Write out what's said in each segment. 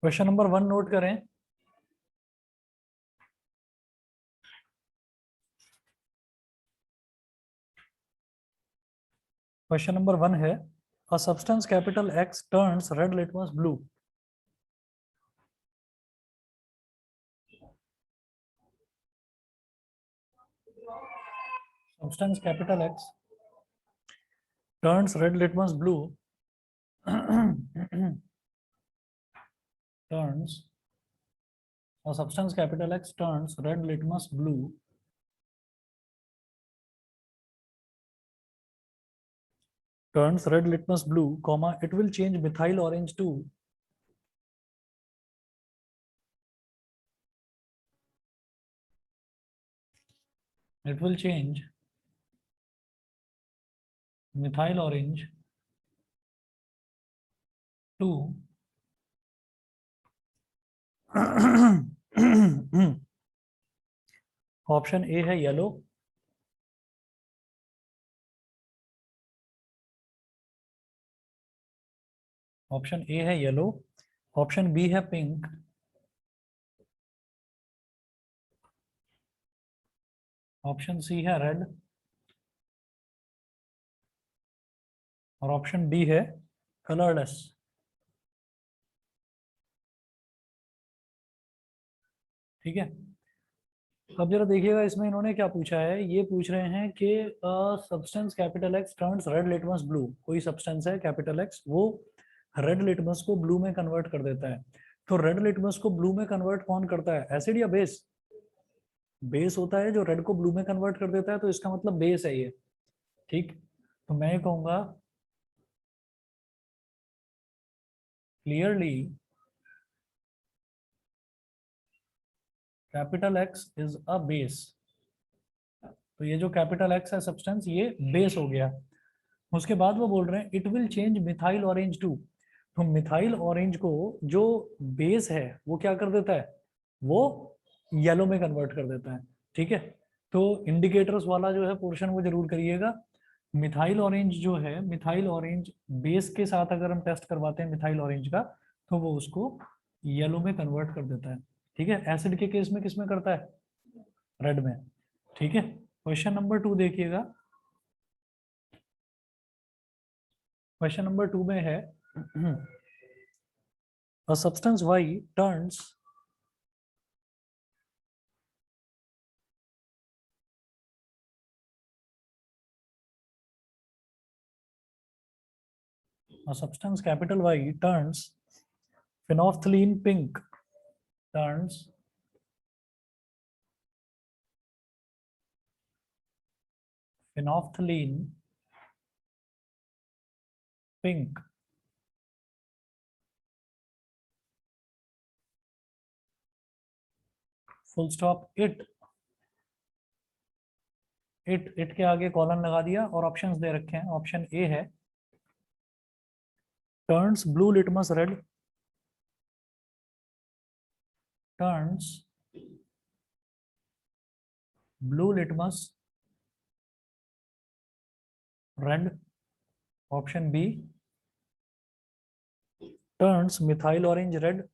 Question number 1 note करें। Question number 1 है a substance capital X turns red litmus blue. Substance capital X turns red litmus blue turns a substance capital X turns red litmus blue turns red litmus blue comma it will change methyl orange to it will change methyl orange to option A है yellow, option A है yellow, option B है pink, option C है red और option D है colourless. ठीक है, अब जरा देखिएगा इसमें इन्होंने क्या पूछा है। ये पूछ रहे हैं कि substance capital x turns red litmus blue. कोई सब्सटेंस है कैपिटल एक्स, वो रेड लिटमस को ब्लू में कन्वर्ट कर देता है। तो रेड लिटमस को ब्लू में कन्वर्ट कौन करता है, एसिड या बेस? बेस होता है जो रेड को ब्लू में कन्वर्ट कर देता है, तो इसका मतलब बेस है ये। ठीक, तो मैं ये कहूंगा clearly capital X is a base. तो ये जो कैपिटल एक्स है सब्सटेंस, ये बेस हो गया। उसके बाद वो बोल रहे हैं it will change methyl orange to. तो मिथाइल ऑरेंज को जो बेस है वो क्या कर देता है, वो येलो में कन्वर्ट कर देता है। ठीक है, तो इंडिकेटर्स वाला जो है पोर्शन वो जरूर करिएगा। मिथाइल ऑरेंज जो है, मिथाइल ऑरेंज बेस के साथ अगर हम टेस्ट करवाते हैं मिथाइल ऑरेंज का, तो वो उसको येलो में कन्वर्ट कर देता है। ठीक है, एसिड के केस में किस में करता है, रेड में। ठीक है, क्वेश्चन नंबर 2 देखिएगा। क्वेश्चन नंबर 2 में है a substance Y turns a substance capital Y turns phenolphthalein pink, turns phenolphthalein pink, full stop, it के आगे कॉलन लगा दिया और ऑप्शंस दे रखे हैं। ऑप्शन ए है turns blue litmus red, turns blue litmus red, option B turns methyl orange red,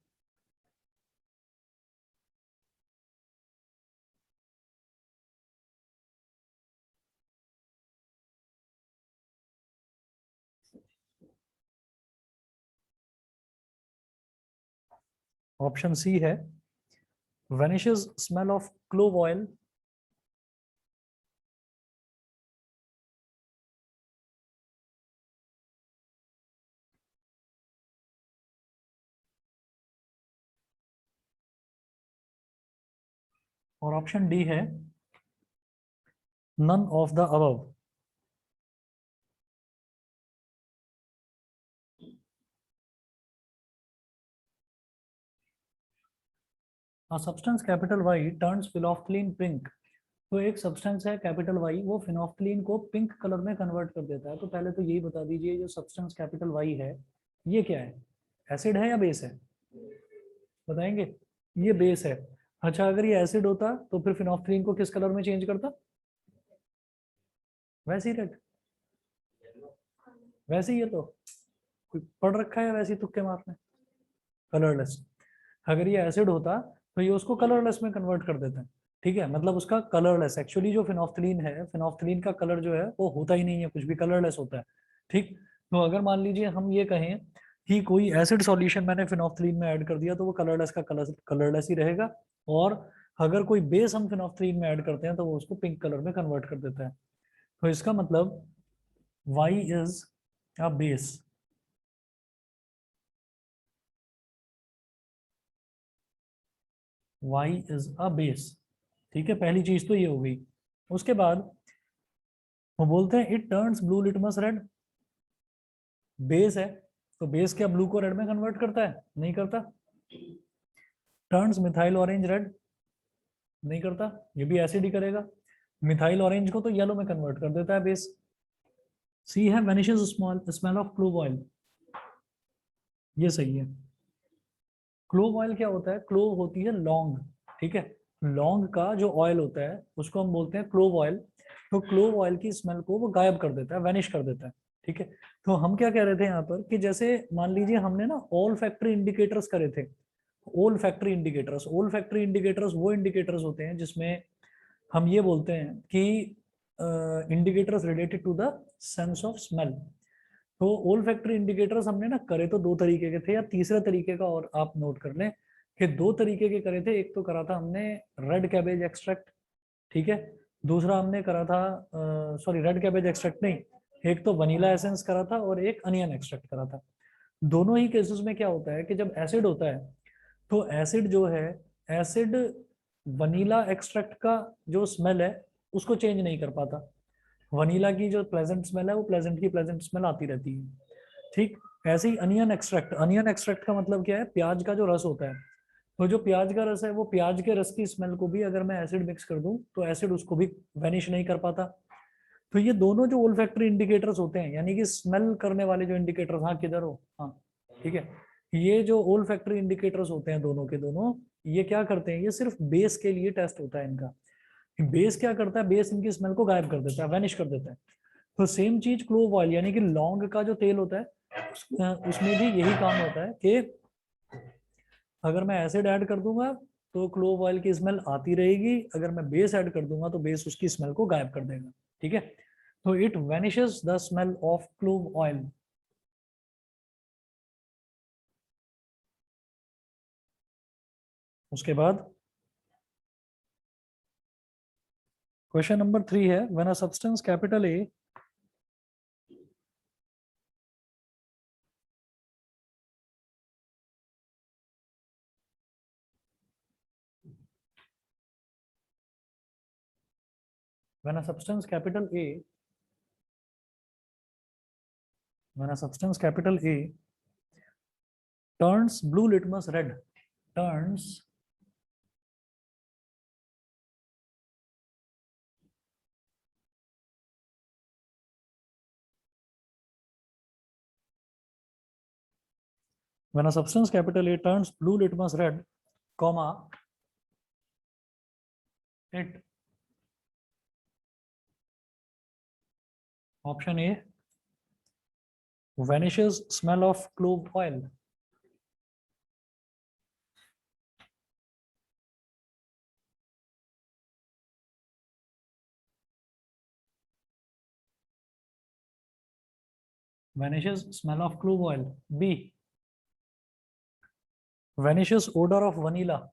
option C है vanishes smell of clove oil, और ऑप्शन डी है none of the above। Substance capital Y turns phenolphthalein pink. तो एक substance है capital Y, वो phenolphthalein को pink colour में convert कर देता है। तो पहले तो यही बता दीजिए जो सब्सटेंस कैपिटल वाई है ये क्या है, एसिड है या बेस है, बताएंगे? ये बेस है। अच्छा, अगर ये एसिड होता तो फिर फिनोल्फथलीन को किस कलर में चेंज करता, वैसे ही रेड, वैसे ही। ये तो कोई पढ़ रखा है वैसे ही तुक्के मारने, कलरलेस। अगर ये एसिड होता तो ये उसको कलरलेस में कन्वर्ट कर देते हैं, ठीक है, मतलब उसका कलरलेस, एक्चुअली जो फिनोफ्थलीन है, फिनोफ्थलीन का कलर जो है वो होता ही नहीं है, कुछ भी कलरलेस होता है, ठीक। तो अगर मान लीजिए हम ये कहें कि कोई एसिड सॉल्यूशन मैंने फिनोफ्थलीन में ऐड कर दिया, तो वो कलरलेस का कलरलेस ही रहेगा, और अगर कोई बेस हम फिनोफ्थलीन में ऐड करते हैं तो वो उसको पिंक कलर में कन्वर्ट कर देता है। तो इसका मतलब Y is a base, Y is a base, ठीक है, पहली चीज तो ये हो गई। उसके बाद वो बोलते हैं it turns blue litmus red, base है तो बेस क्या ब्लू को रेड में कन्वर्ट करता है? नहीं करता। टर्न्स मिथाइल ऑरेंज रेड, नहीं करता, ये भी एसिड ही करेगा। मिथाइल ऑरेंज को तो येलो में कन्वर्ट कर देता है बेस। सी है vanishes small smell of clove oil, ये सही है। क्लोव ऑयल क्या होता है? क्लोव होती है लौंग, ठीक है, लौंग का जो ऑयल होता है उसको हम बोलते हैं क्लोव ऑयल। तो क्लोव ऑयल की स्मेल को वो गायब कर देता है, वेनिश कर देता है, ठीक है। तो हम क्या कह रहे थे यहाँ पर कि जैसे मान लीजिए हमने ना ऑल फैक्ट्री इंडिकेटर्स करे थे। Olfactory indicators, olfactory indicators वो इंडिकेटर्स होते हैं जिसमें हम ये बोलते हैं कि indicators related to the sense of smell. तो ओल फैक्ट्री इंडिकेटर्स हमने ना करे तो दो तरीके के थे, या तीसरे तरीके का और आप नोट कर लें कि दो तरीके के करे थे। एक तो करा था हमने रेड कैबेज एक्सट्रैक्ट, ठीक है, दूसरा हमने करा था, सॉरी रेड कैबेज एक्सट्रैक्ट नहीं, एक तो वनीला एसेंस करा था और एक अनियन एक्सट्रैक्ट करा था। दोनों ही केसेस में क्या होता है कि जब एसिड होता है तो एसिड जो है, एसिड वनीला एक्सट्रैक्ट का जो स्मेल है उसको चेंज नहीं कर पाता। वनीला की जो प्लेजेंट स्मेल है वो प्लेजेंट की प्लेजेंट स्मेल आती रहती है, ठीक। ऐसे ही अनियन एक्सट्रैक्ट, अनियन एक्सट्रैक्ट का मतलब क्या है? प्याज का जो रस होता है, तो जो प्याज का रस है वो प्याज के रस की स्मेल को भी अगर मैं एसिड मिक्स कर दूं तो एसिड उसको भी वेनिश नहीं कर पाता। तो ये दोनों जो ओल्फैक्टरी इंडिकेटर्स होते हैं, यानी कि स्मेल करने वाले जो इंडिकेटर्स, हाँ किधर हो, हाँ ठीक है, ये जो ओल्फैक्टरी इंडिकेटर्स होते हैं दोनों के दोनों, ये क्या करते हैं? ये सिर्फ बेस के लिए टेस्ट होता है इनका। बेस क्या करता है? बेस इनकी स्मेल को गायब कर देता है, वेनिश कर देता है। तो सेम चीज क्लोव ऑयल, यानी कि लौंग का जो तेल होता है उसमें भी यही काम होता है कि अगर मैं एसिड ऐड कर दूंगा तो क्लोव ऑयल की स्मेल आती रहेगी, अगर मैं बेस ऐड कर दूंगा तो बेस उसकी स्मेल को गायब कर देगा, ठीक है। तो it vanishes the smell of clove oil. उसके बाद क्वेश्चन नंबर 3 है, when a substance capital A when a substance capital A when a substance capital A turns blue litmus red, turns when a substance capital A turns blue litmus red, comma, it, option A, vanishes smell of clove oil. Vanishes smell of clove oil. B, vanishes odor of vanilla.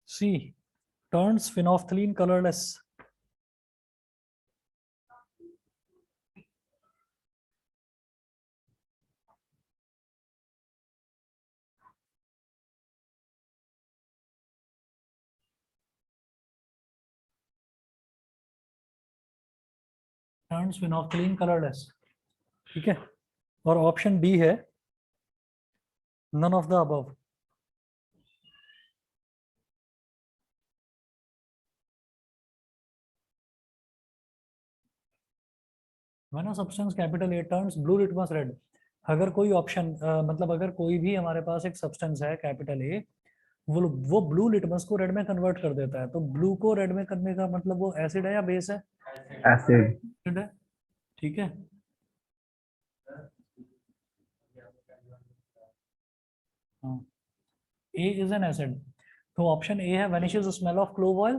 C, turns phenolphthalein colorless. Turns phenolphthalein colorless, ठीक है। और option B है none of the above. When a substance capital A turns blue litmus red, अगर कोई option मतलब अगर कोई भी हमारे पास एक सब्सटेंस है कैपिटल ए वो ब्लू लिटमस को रेड में कन्वर्ट कर देता है। तो ब्लू को रेड में करने का मतलब वो एसिड है या बेस है? एसिड। एसिड है। ठीक है। हाँ, ए इज एन एसिड। तो ऑप्शन ए है vanishes smell of clove oil.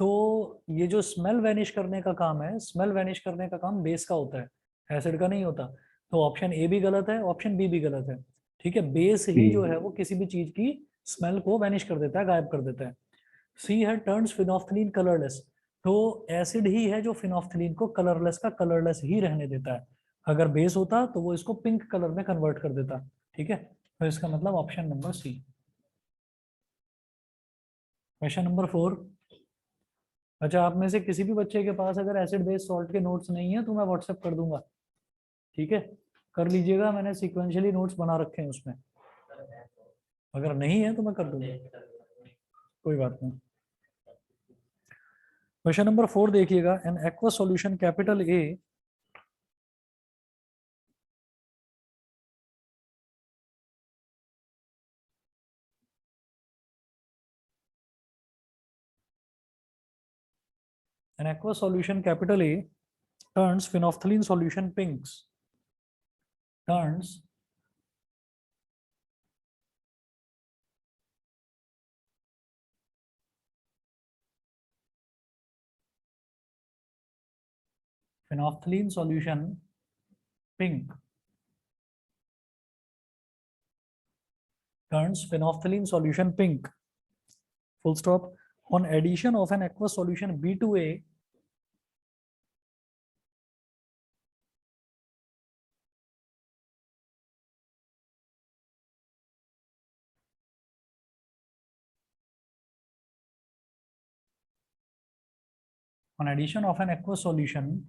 तो ये जो स्मेल वैनिश करने का काम है, स्मेल वैनिश करने का काम बेस का होता है, एसिड का नहीं होता। तो ऑप्शन ए भी गलत है, ऑप्शन बी भी गलत है। ठीक है, बेस बी। ही जो है वो किसी भी चीज की स्मेल को वैनिश कर देता है, गायब कर देता है। सी है टर्न्स फिनोफ्थलीन कलरलेस। तो एसिड ही है जो फिनोफ्थलीन को कलरलेस का कलरलेस ही रहने देता है। अगर बेस होता तो वो इसको पिंक कलर में कन्वर्ट कर देता। ठीक है, तो इसका मतलब option number C. Question number 4। अच्छा, आप में से किसी भी बच्चे के पास अगर एसिड बेस सॉल्ट के नोट्स नहीं है तो मैं व्हाट्सएप कर दूंगा। ठीक है, कर लीजिएगा, मैंने सीक्वेंशियली नोट्स बना रखे हैं उसमें। अगर नहीं है तो मैं कर दूंगा, कोई बात नहीं। क्वेश्चन नंबर 4 देखिएगा, N aqua solution capital A an aqua solution capital A turns phenolphthalein solution pinks. Turns phenolphthalein solution pink. Turns phenolphthalein solution pink. Full stop. On addition of an aqueous solution B2A, on addition of an aqueous solution,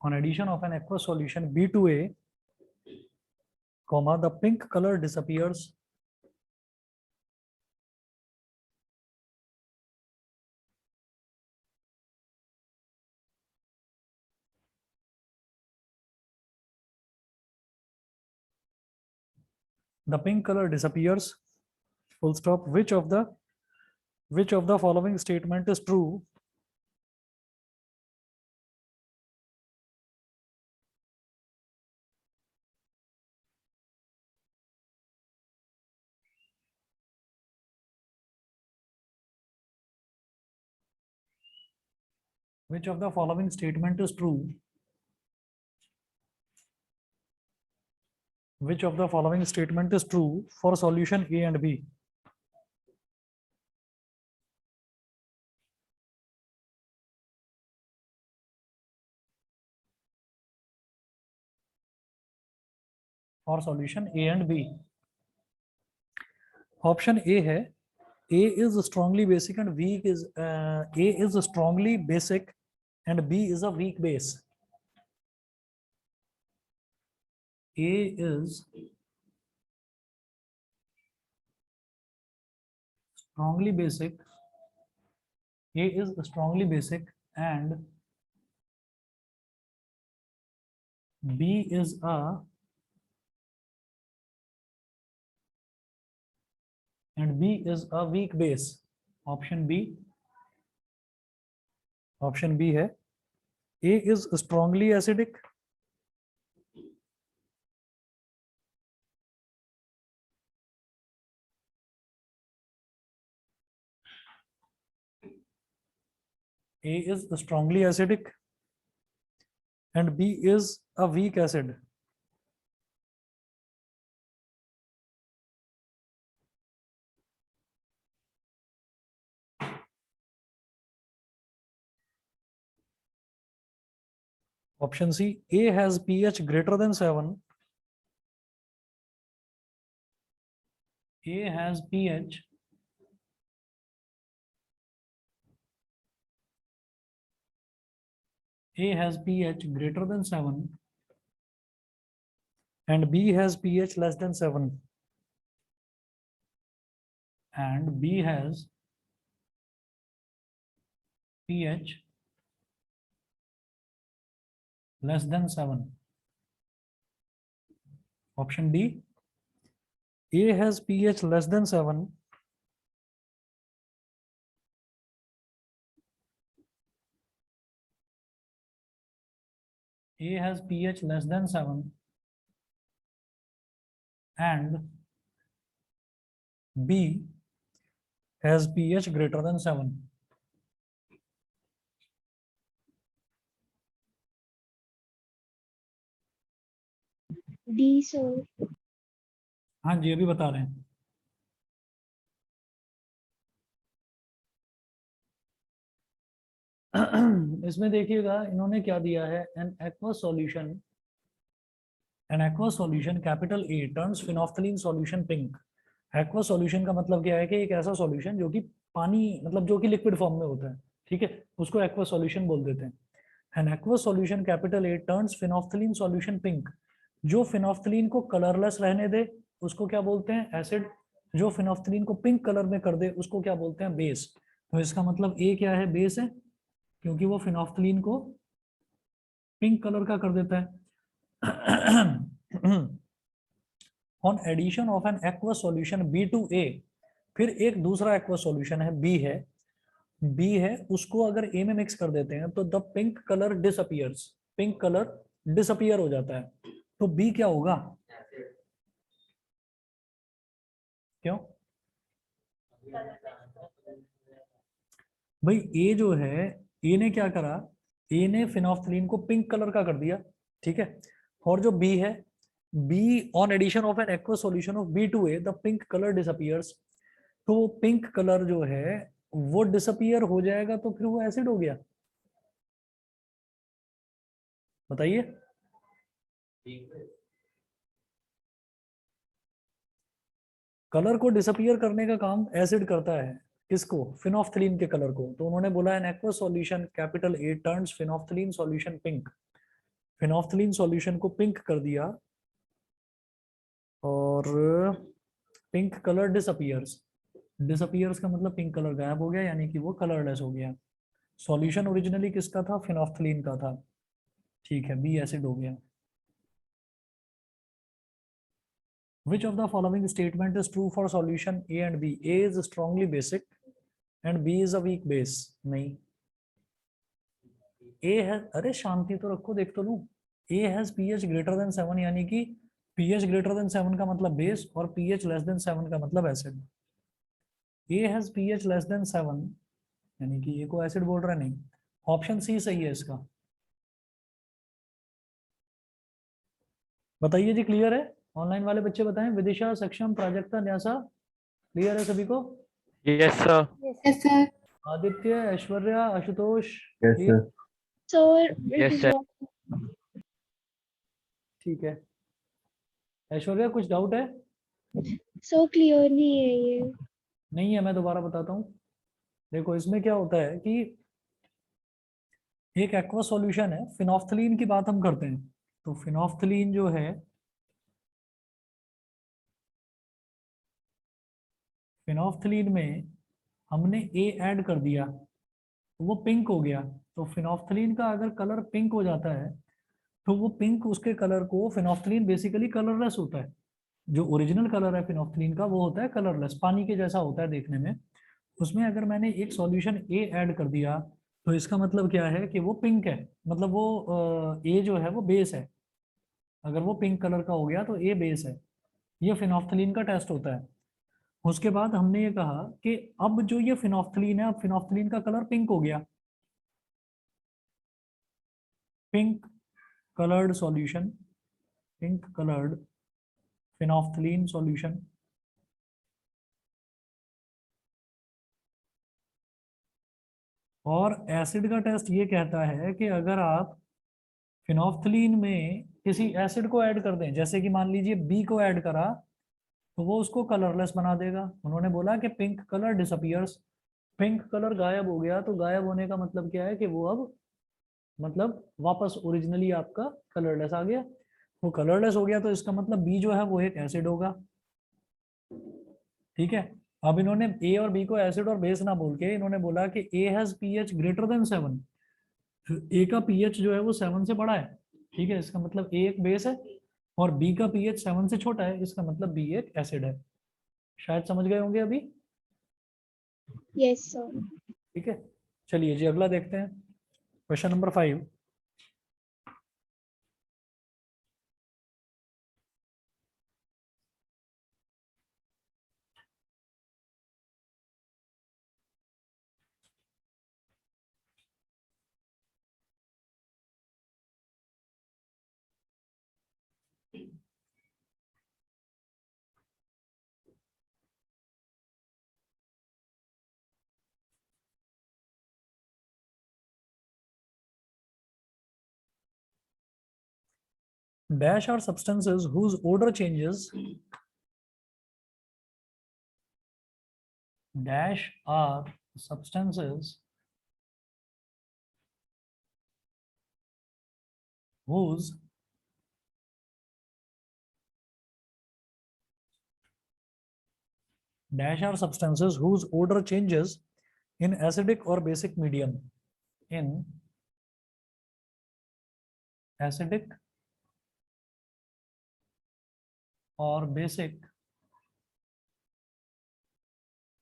on addition of an aqueous solution B2A, comma, the pink color disappears. The pink color disappears. Full stop. Which of the following statement is true? Which of the following statement is true? Which of the following statement is true for solution A and B? For solution A and B. Option A है A is strongly basic and weak is A is strongly basic and B is a weak base. A is strongly basic. A is strongly basic and B is a weak base. Option B. Option B है A is strongly acidic. A is strongly acidic and B is a weak acid. Option C, A has pH greater than 7. A has pH greater than 7 and B has pH less than 7. And B has pH less than 7. Option D. A has pH less than 7 A has pH less than 7 and B has pH greater than 7. D sir. हाँ जी, अभी बता रहे हैं। इसमें देखिएगा इन्होंने क्या दिया है, N aqueous solution capital A turns phenolphthalein solution pink. Aqueous solution का मतलब क्या है कि एक ऐसा सॉल्यूशन जो कि पानी मतलब जो कि लिक्विड फॉर्म में होता है, ठीक है, उसको एक्वस सॉल्यूशन बोल देते हैं। N aqueous solution capital A turns phenolphthalein solution pink. जो फिनोफ्थलीन को कलरलेस रहने दे उसको क्या बोलते हैं, एसिड। जो फिनोफ्थलीन को पिंक कलर में कर दे उसको क्या बोलते हैं, बेस। तो इसका मतलब ए क्या है, बेस है, क्योंकि वो फिनोफ्थलीन को पिंक कलर का कर देता है। On addition of an aqueous solution B to A, फिर एक दूसरा एक्वस सॉल्यूशन है बी है, उसको अगर ए में मिक्स कर देते हैं तो the pink colour disappears, pink colour disappear हो जाता है। तो बी क्या होगा, क्यों भाई, ए जो है, ए ने क्या करा, ए ने फिनोफ्थलीन को पिंक कलर का कर दिया, ठीक है। और जो बी है, B on addition of an aqueous solution of B to A the pink colour disappears. तो पिंक कलर जो है वो डिसअपियर हो जाएगा, तो फिर वो एसिड हो गया। बताइए। कलर को डिसअपियर करने का काम एसिड करता है, किसको, फिनोफ्थलीन के कलर को। तो उन्होंने बोला N aqueous solution capital A turns phenolphthalein solution pink. Phenolphthalein solution को पिंक कर दिया और पिंक कलर डिसअपियर्स। डिसअपियर्स का मतलब पिंक कलर गायब हो गया, यानी कि वो कलरलेस हो गया। सॉल्यूशन ओरिजिनली किसका था, फिनोफ्थलीन का था, ठीक है, बी एसिड हो गया। Which of the following statement is true for solution A and B? A is strongly basic and B is a weak base. नहीं, A है, अरे शांति तो रखो, देख तो लूं। A has pH greater than 7, यानी कि pH greater than 7 का मतलब बेस और pH less than 7 का मतलब acid. A has pH less than 7 यानी कि A को एसिड बोल रहा है, नहीं। ऑप्शन सी सही है इसका। बताइए जी, क्लियर है? ऑनलाइन वाले बच्चे बताएं, विदिशा, सक्षम, प्राजक्ता, न्यासा, क्लियर है सभी को? Yes sir. Yes sir. Aditya, Aishwarya, Ashutosh, yes clear? Sir. Sir yes sir. ठीक है। ऐश्वर्या, कुछ डाउट है? सो क्लियर नहीं है ये। नहीं है, मैं दोबारा बताता हूँ। देखो इसमें क्या होता है कि एक एक्वा सॉल्यूशन है, फिनोफ्थलीन की बात हम करते हैं, तो फिनोफ्थलीन जो है, फिनोफ्थलीन में हमने ए ऐड कर दिया तो वो पिंक हो गया। तो फिनोफ्थलीन का अगर कलर पिंक हो जाता है तो वो पिंक, उसके कलर को, फिनोफ्थलीन बेसिकली कलरलेस होता है। जो ओरिजिनल कलर है फिनोफ्थलीन का वो होता है कलरलेस, पानी के जैसा होता है देखने में। उसमें अगर मैंने एक सॉल्यूशन ए ऐड कर दिया तो इसका मतलब क्या है कि वो पिंक है, मतलब वो ए जो है वो बेस है। अगर वो पिंक कलर का हो गया तो ए बेस है। ये फिनोफ्थलीन का टेस्ट होता है। उसके बाद हमने ये कहा कि अब जो ये फिनोफ्थलीन है, अब फिनोफ्थलीन का कलर पिंक हो गया, pink coloured solution, pink coloured phenolphthalein solution. और एसिड का टेस्ट ये कहता है कि अगर आप फिनोफ्थलीन में किसी एसिड को ऐड कर दें, जैसे कि मान लीजिए बी को ऐड करा, तो वो उसको कलरलेस बना देगा। उन्होंने बोला कि pink colour disappears, pink colour गायब हो गया। तो गायब होने का मतलब क्या है कि वो अब मतलब वापस ओरिजिनली आपका कलरलेस आ गया। वो कलरलेस हो गया तो इसका मतलब बी जो है वो एक एसिड होगा, ठीक है। अब इन्होंने ए और बी को एसिड और बेस ना बोल के इन्होंने बोला कि A has pH greater than 7। ए का पीएच जो है वो 7 से बड़ा है, ठीक है, इसका मतलब ए एक बेस है और बी का पीएच 7 से छोटा है, इसका मतलब बी एक एसिड है। शायद समझ गए होंगे अभी। Yes, sir. ठीक है, चलिए जी अगला देखते हैं, question number 5। Dash are substances whose odor changes. Dash are substances whose dash are substances whose odor changes in acidic or basic medium. In acidic or basic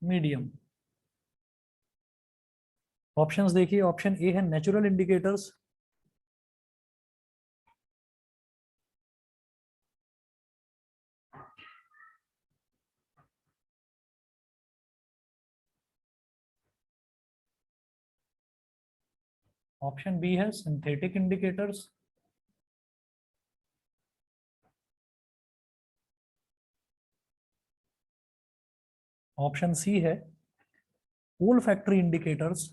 medium. Options देखिए, option A है natural indicators, option B है synthetic indicators, option C है olfactory indicators,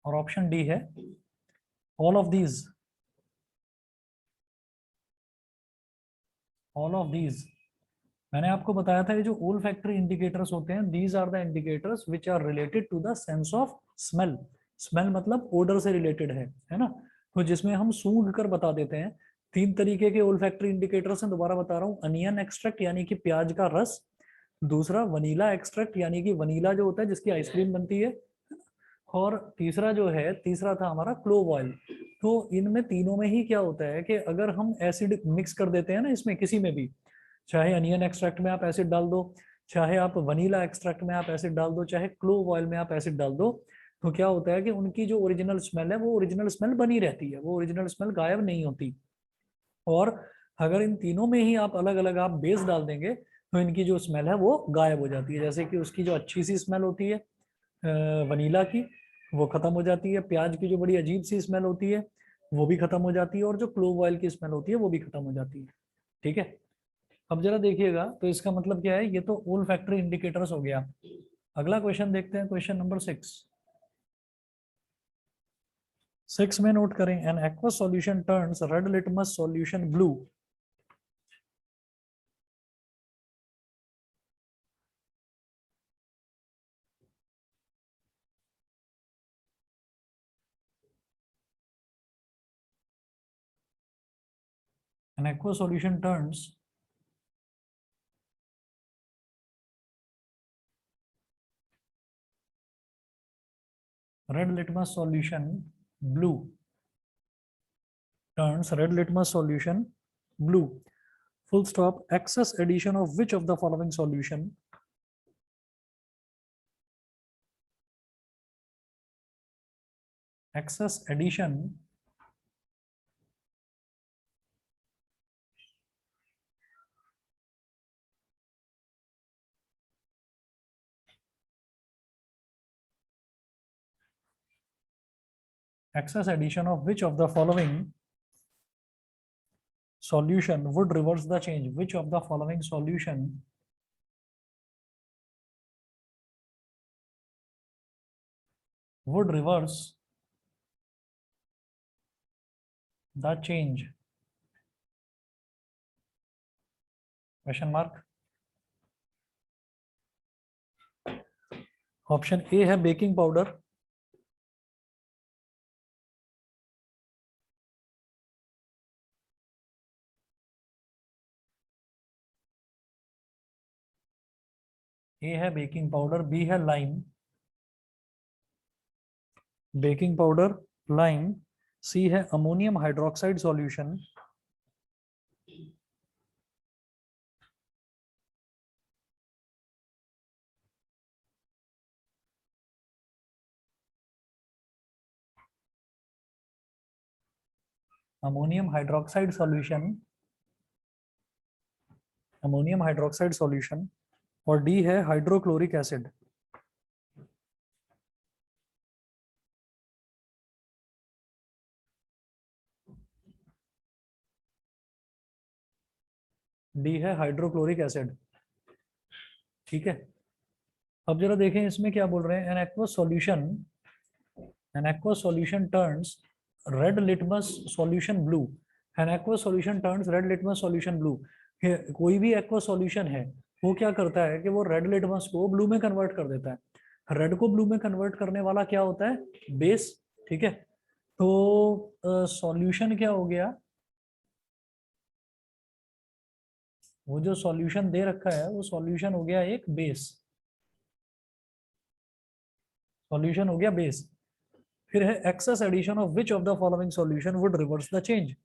और option D है all of these. All of these मैंने आपको बताया था, ये जो ओल फैक्टरी इंडिकेटर्स होते हैं, these are the indicators which are related to the sense of smell. Smell मतलब ओडर से रिलेटेड है ना। तो जिसमें हम सूंघ कर बता देते हैं। 3 तरीके के ओल फैक्टरी इंडिकेटर्स हैं, दोबारा बता रहा हूँ। अनियन एक्सट्रैक्ट यानी कि प्याज का रस, दूसरा वनीला एक्सट्रैक्ट यानी कि वनीला जो होता है जिसकी आइसक्रीम बनती है, और तीसरा जो है, तीसरा था हमारा क्लोव ऑयल। तो इनमें तीनों में ही क्या होता है कि अगर हम एसिड मिक्स कर देते हैं ना इसमें किसी में भी, चाहे अनियन एक्सट्रैक्ट में आप एसिड डाल दो, चाहे आप वनीला एक्सट्रैक्ट में आप एसिड डाल दो, चाहे क्लोव ऑयल में आप एसिड डाल दो, तो क्या होता है कि उनकी जो ओरिजिनल स्मेल है वो ओरिजिनल स्मेल बनी रहती है, वो ओरिजिनल स्मेल गायब नहीं होती। और अगर इन तीनों में ही आप अलग अलग आप बेस डाल देंगे तो इनकी जो स्मेल है वो गायब हो जाती है। जैसे कि उसकी जो अच्छी सी स्मेल होती है वनीला की, वो खत्म हो जाती है। प्याज की जो बड़ी अजीब सी स्मेल होती है वो भी खत्म हो जाती है, और जो क्लोव ऑयल की स्मेल होती है वो भी खत्म हो जाती है। ठीक है, अब जरा देखिएगा, तो इसका मतलब क्या है, ये तो ओल फैक्टरी इंडिकेटर्स हो गया। अगला क्वेश्चन देखते हैं, क्वेश्चन नंबर 6। 6 में नोट करें, N aqueous solution turns red litmus solution blue. An aqueous solution turns red litmus solution blue. Turns red litmus solution blue. Full stop. Excess addition of which of the following solution? Excess addition of which of the following solution would reverse the change? Which of the following solution would reverse the change? Question mark. Option A है baking powder, ए है baking powder, B है lime, baking powder, lime, सी है ammonium hydroxide solution, ammonium hydroxide solution, ammonium hydroxide solution, और D है hydrochloric acid. D है hydrochloric acid. ठीक है, अब जरा देखें इसमें क्या बोल रहे हैं। N aqueous solution, N aqueous solution turns red litmus solution blue. N aqueous solution turns red litmus solution blue. कोई भी एक्वस सॉल्यूशन है वो क्या करता है कि वो रेड लिटमस को ब्लू में कन्वर्ट कर देता है। रेड को ब्लू में कन्वर्ट करने वाला क्या होता है? बेस। ठीक है, तो सॉल्यूशन क्या हो गया? वो जो सॉल्यूशन दे रखा है वो सॉल्यूशन हो गया एक बेस, सॉल्यूशन हो गया बेस। फिर है excess addition of which of the following solution would reverse the change.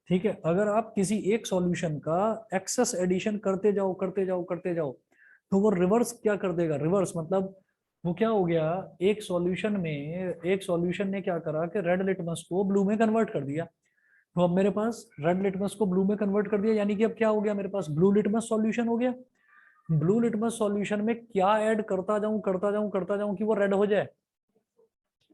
ठीक है, अगर आप किसी एक सॉल्यूशन का एक्सेस एडिशन करते जाओ करते जाओ करते जाओ तो वो रिवर्स क्या कर देगा? रिवर्स मतलब वो क्या हो गया, एक सॉल्यूशन में, एक सॉल्यूशन ने क्या करा कि रेड लिटमस को ब्लू में कन्वर्ट कर दिया। तो अब मेरे पास रेड लिटमस को ब्लू में कन्वर्ट कर दिया, यानी कि अब क्या हो गया, मेरे पास ब्लू लिटमस सॉल्यूशन हो गया। ब्लू लिटमस सॉल्यूशन में क्या ऐड करता जाऊं करता जाऊं करता जाऊं कि वो रेड हो जाए?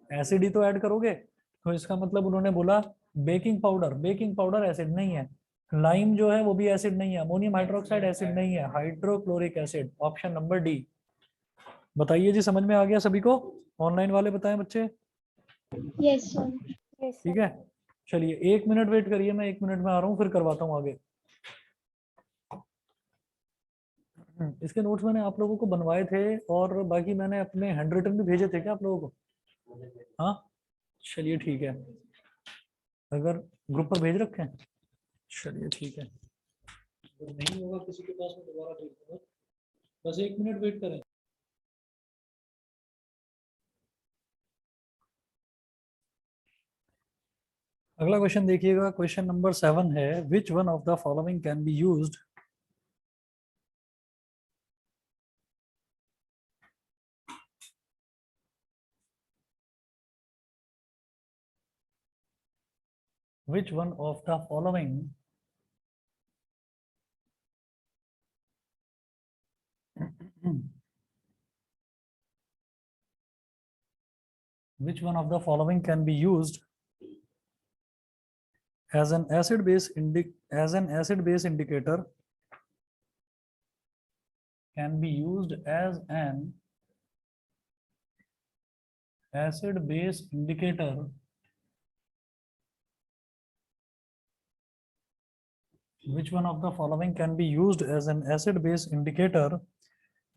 एसिड ही तो ऐड करोगे। तो इसका मतलब उन्होंने बोला baking powder, baking powder acid नहीं है, लाइम जो है वो भी एसिड नहीं है, अमोनियम हाइड्रोक्साइड एसिड नहीं है, hydrochloric acid, option number D. बताइए जी, समझ में आ गया सभी को? ऑनलाइन वाले बताएं बच्चे। Yes, sir. Yes, ठीक sir. है, चलिए 1 मिनट वेट करिए, मैं 1 मिनट में आ रहा हूँ, फिर करवाता हूँ आगे। इसके नोट्स मैंने आप लोगों को बनवाए थे और बाकी मैंने अपने हैंड रिटन भी भेजे थे क्या आप लोगों को? हाँ, चलिए ठीक है, अगर ग्रुप पर भेज रखे हैं, चलिए ठीक है। अगर नहीं होगा किसी के पास में दोबारा भेज दूंगा, बस 1 मिनट वेट करें। अगला क्वेश्चन देखिएगा, क्वेश्चन नंबर 7 है, which one of the following can be used which one of the following which one of the following can be used as an acid base indicator, can be used as an acid base indicator which one of the following can be used as an acid base indicator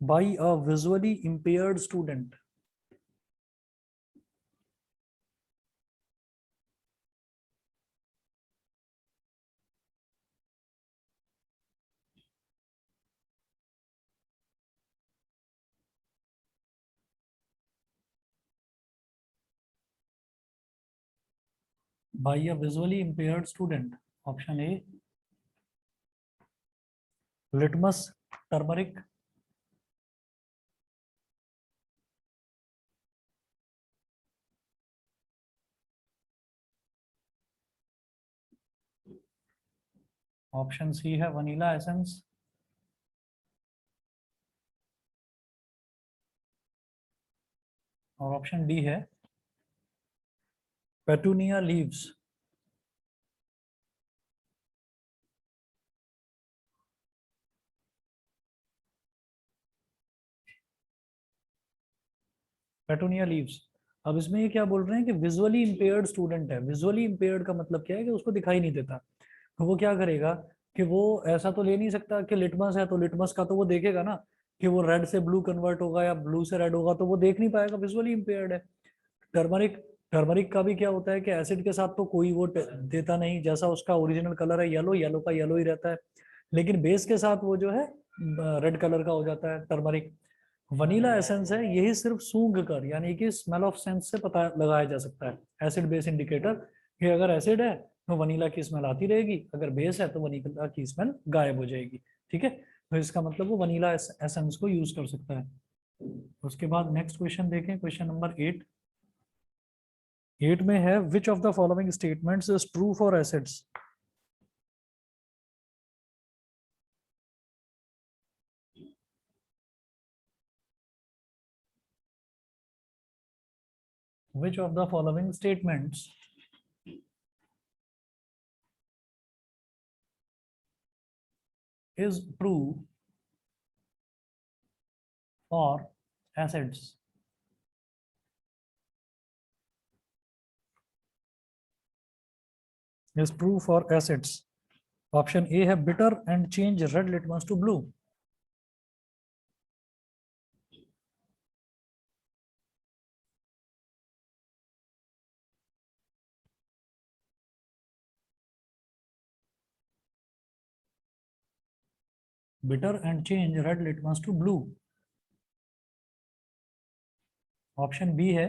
by a visually impaired student? By a visually impaired student, option A litmus turmeric, option C है vanilla essence, और option D है petunia leaves. Petunia leaves. अब इसमें ये क्या बोल रहे हैं कि विजुअली इंपेयर्ड स्टूडेंट है। विजुअली इंपेयर्ड का मतलब क्या है कि उसको दिखाई नहीं देता, तो वो क्या करेगा कि वो ऐसा तो ले नहीं सकता कि लिटमस है तो लिटमस का तो वो देखेगा ना कि वो रेड से ब्लू कन्वर्ट होगा या ब्लू से रेड होगा, तो वो देख नहीं पाएगा, विजुअली इंपेयर्ड है। टर्मरिक, टर्मरिक का भी क्या होता है कि एसिड के साथ तो कोई वो देता नहीं, जैसा उसका ओरिजिनल कलर है येलो, येलो का येलो ही रहता है, लेकिन बेस के साथ वो जो है रेड कलर का हो जाता है टर्मरिक। वनीला एसेंस है, यही सिर्फ सूंघ कर यानी कि स्मेल ऑफ सेंस से पता लगाया जा सकता है। एसिड बेस इंडिकेटर कि अगर एसिड है तो वनीला की स्मेल आती रहेगी, अगर बेस है तो वनीला की स्मेल गायब हो जाएगी। ठीक है, तो इसका मतलब वो वनीला एसेंस को यूज कर सकता है। उसके बाद नेक्स्ट क्वेश्चन देखें, क्वेश्चन नंबर 8। 8 में है विच of the following statements is true for acids. Which of the following statements is true for acids? Is true for acids. Option A है bitter and change red litmus to blue. Bitter and change red litmus to blue. Option B है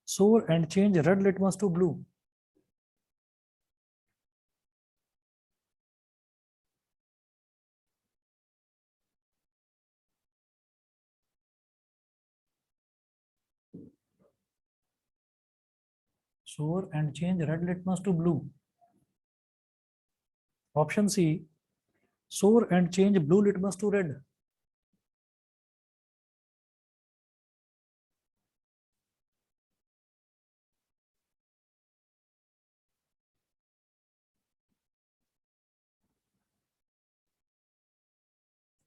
sour and change red litmus to blue. Sour and change red litmus to blue. Option C sour and change blue litmus to red.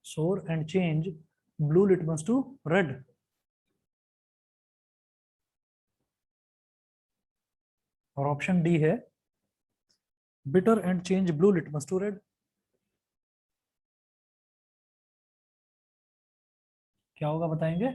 Sour and change blue litmus to red. और option D है bitter and change blue litmus to red. क्या होगा बताएंगे?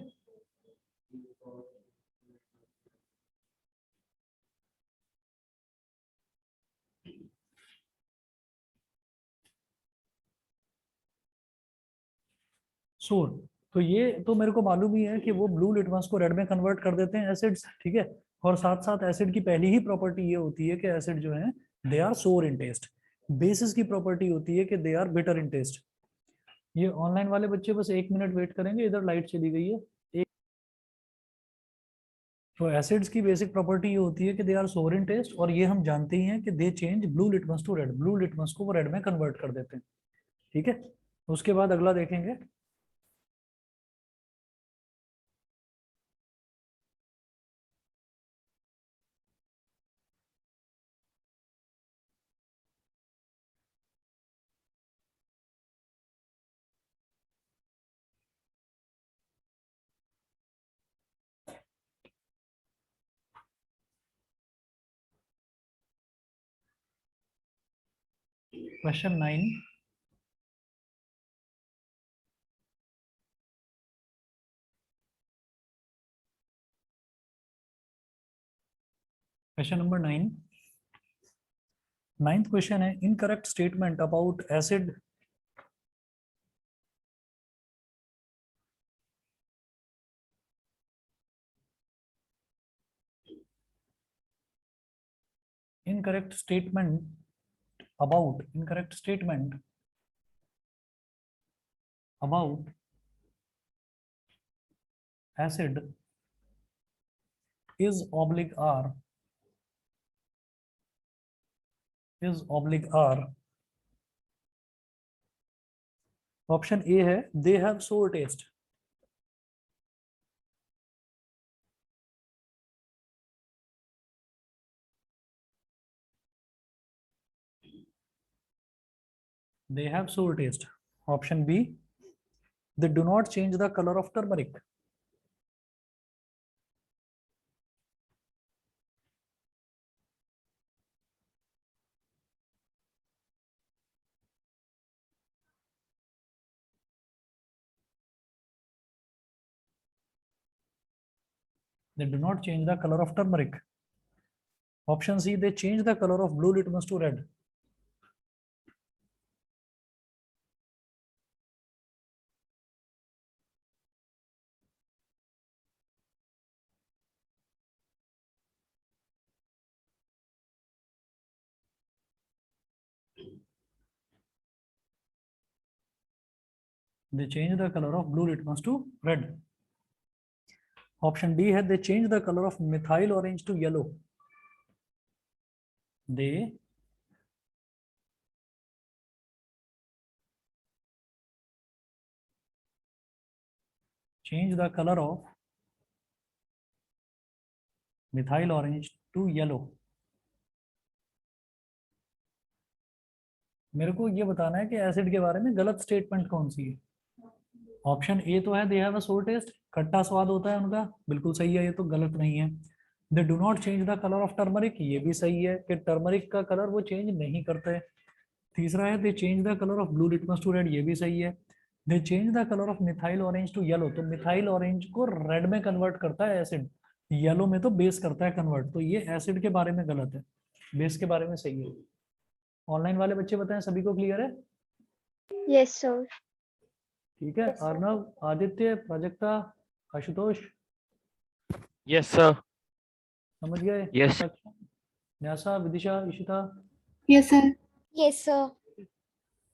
सोर, तो ये तो मेरे को मालूम ही है कि वो ब्लू लिटमस को रेड में कन्वर्ट कर देते हैं एसिड्स। ठीक है, और साथ साथ एसिड की पहली ही प्रॉपर्टी ये होती है कि एसिड जो है they are sour in taste. Bases की प्रॉपर्टी होती है कि they are bitter in taste. ये ऑनलाइन वाले बच्चे बस 1 मिनट वेट करेंगे, इधर लाइट चली गई है। एक, तो एसिड्स की बेसिक प्रॉपर्टी ये होती है कि they are sour in test, और ये हम जानते ही हैं कि they change blue litmus to red, blue litmus को वो रेड में कन्वर्ट कर देते हैं। ठीक है, उसके बाद अगला देखेंगे। Question 9। Question number 9, ninth question है incorrect statement about acid incorrect statement about acid is oblique r option A है they have sour taste. They have sour taste. Option B, they do not change the color of turmeric. They do not change the color of turmeric. Option C, they change the color of blue litmus to red. they change the color of blue litmus to red. Option D है they change the color of methyl orange to yellow. They change the color of methyl orange to yellow. मेरे को ये बताना है कि acid के बारे में गलत स्टेटमेंट कौन सी है। ऑप्शन ए तो है दे हैव अ सोर टेस्ट, खट्टा स्वाद होता है उनका, बिल्कुल सही है, ये तो गलत नहीं है। They do not change the colour of turmeric, ये भी सही है कि टर्मरिक का कलर वो चेंज नहीं करते। तीसरा है they change the colour of blue litmus to red, ये भी सही है। They change the colour of methyl orange to yellow, तो मिथाइल ऑरेंज को रेड में कन्वर्ट करता है एसिड, येलो में तो बेस करता है कन्वर्ट, तो ये एसिड के बारे में गलत है, बेस के बारे में सही है। ऑनलाइन वाले बच्चे बताएं सभी को क्लियर है? Yes, sir. ठीक है, अर्नव, आदित्य, प्राजक्ता, आशुतोष यस सर। समझ गए? Yes. Nysa, Vidisha, Ishita? Yes, sir. Yes, sir.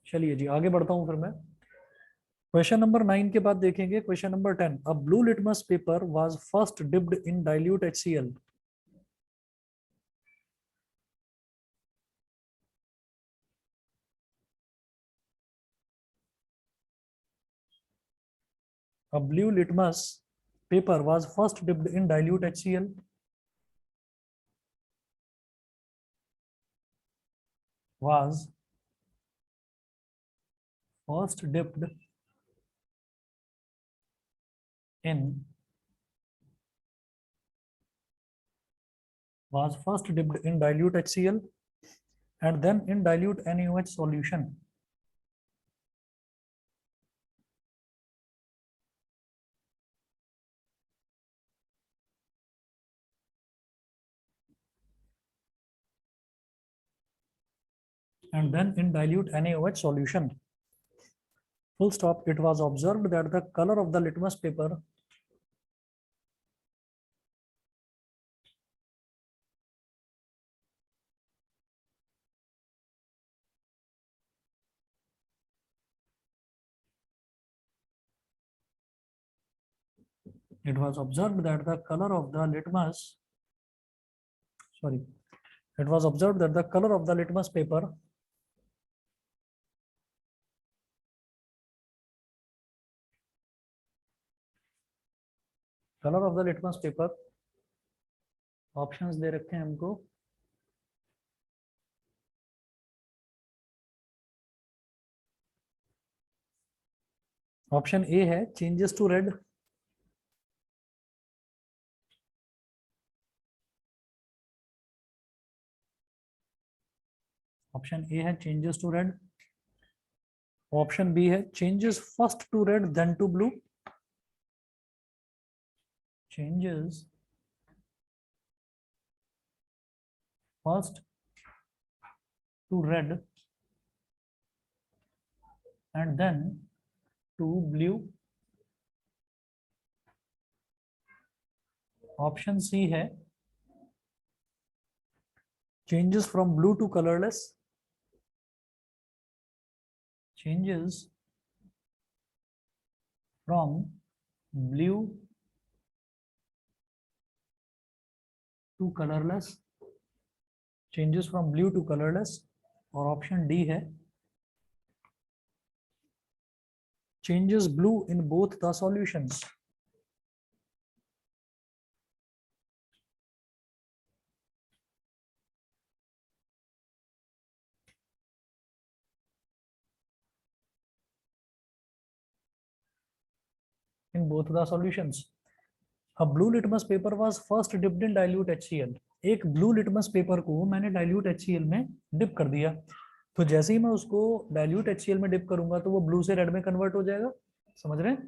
चलिए जी आगे बढ़ता हूं फिर मैं। क्वेश्चन नंबर 9 के बाद देखेंगे question number 10। A blue litmus paper was first dipped in dilute HCl। A blue litmus paper was first dipped in dilute HCl. Was first dipped in dilute HCl and then in dilute NaOH solution. And then in dilute NaOH solution. Full stop. It was observed that the color of the litmus paper it was observed that the color of the litmus it was observed that the color of the litmus paper options दे रखे हैं हमको। Option A है changes to red, option A है changes to red. Option B है changes first to red then to blue, changes first to red and then to blue. Option C है changes from blue to colorless, changes from blue to colorless, changes from blue to colorless। और option D है changes blue in both the solutions। in both the solutions। A blue litmus paper was first dipped in dilute HCl। एक blue litmus paper को मैंने dilute HCl में dip कर दिया, तो जैसे ही मैं उसको डाइल्यूट HCl में डिप करूंगा तो वो ब्लू से रेड में कन्वर्ट हो जाएगा। समझ रहे हैं?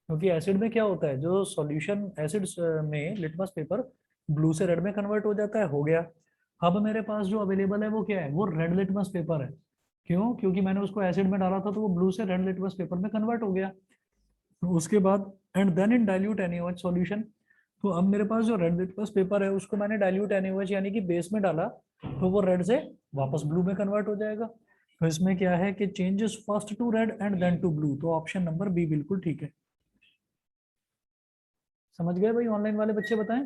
क्योंकि एसिड में क्या होता है, जो सॉल्यूशन एसिड में लिटमस पेपर ब्लू से रेड में कन्वर्ट हो जाता है, हो गया। अब मेरे पास जो अवेलेबल है वो क्या है, वो रेड लिटमस पेपर है। क्यों? क्योंकि मैंने उसको एसिड में डाला था तो वो ब्लू से रेड लिटमस पेपर में कन्वर्ट हो गया। तो उसके बाद and then in dilute NaOH solution, तो अब मेरे पास जो रेड लिटमस पेपर है उसको मैंने डाइल्यूट NaOH यानी कि बेस में डाला, तो वो रेड से वापस ब्लू में कन्वर्ट हो जाएगा। तो इसमें क्या है कि changes first to red and then to blue, तो ऑप्शन नंबर बी बिल्कुल ठीक है। समझ गए भाई, ऑनलाइन वाले बच्चे बताएं।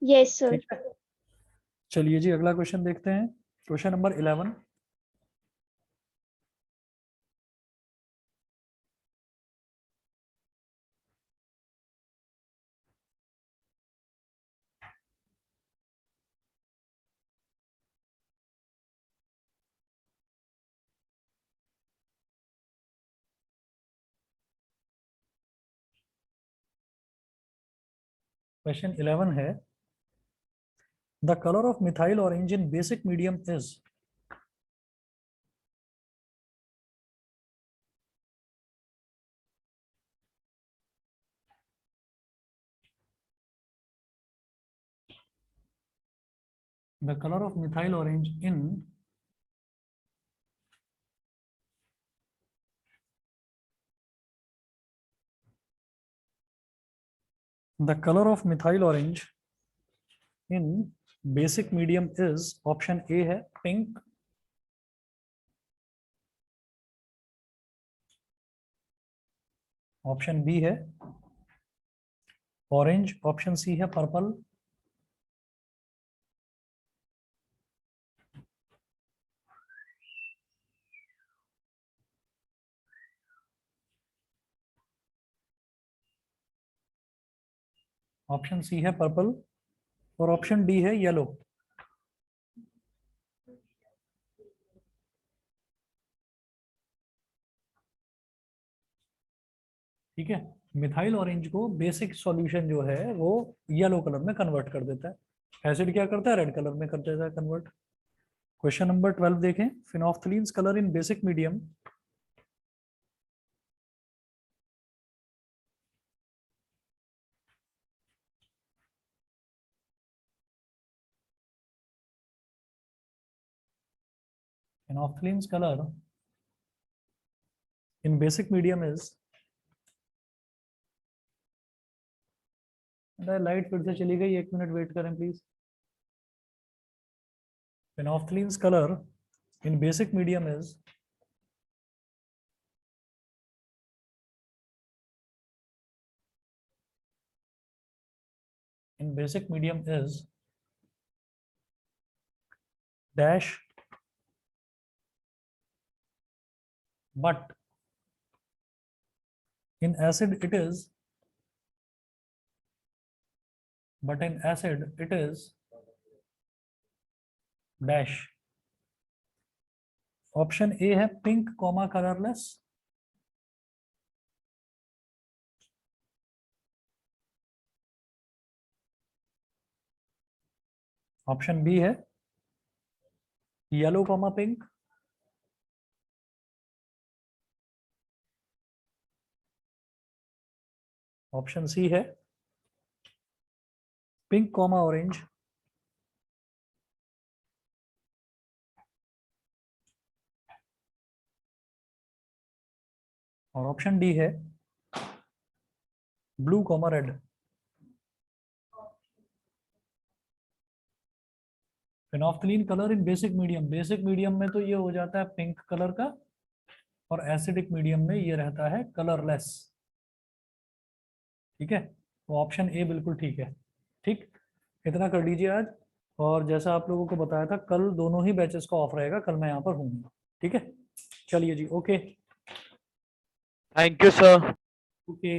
Yes, sir. ठीक है, चलिए जी अगला क्वेश्चन देखते हैं। Question number 11। क्वेश्चन 11 है, the colour of methyl orange in basic medium is. The color of methyl orange in the color of methyl orange in basic medium is, option A है pink, option B है orange, option C है purple, option C है purple और option D है yellow. ठीक है, methyl orange को basic solution जो है वो येलो कलर में कन्वर्ट कर देता है, एसिड क्या करता है रेड कलर में कर देता है कन्वर्ट। क्वेश्चन नंबर 12 देखें, phenolphthaleins colour in basic medium. Phenolphthaleins colour in basic medium is, light फिर से चली गई, 1 मिनट वेट करें please. Phenolphthaleins color in basic medium is dash, but in acid it is dash। Option A है pink comma colourless, option B है yellow comma pink, option C है pink comma orange, और option D है blue comma red. Phenolphthalein colour in basic medium, basic medium में तो ये हो जाता है पिंक कलर का, और एसिडिक मीडियम में ये रहता है कलरलेस। ठीक है, तो ऑप्शन ए बिल्कुल ठीक है। ठीक, इतना कर लीजिए आज, और जैसा आप लोगों को बताया था कल दोनों ही बैचेस का ऑफ रहेगा, कल मैं यहाँ पर हूँ। ठीक है, चलिए जी, okay Thank you, sir. Okay.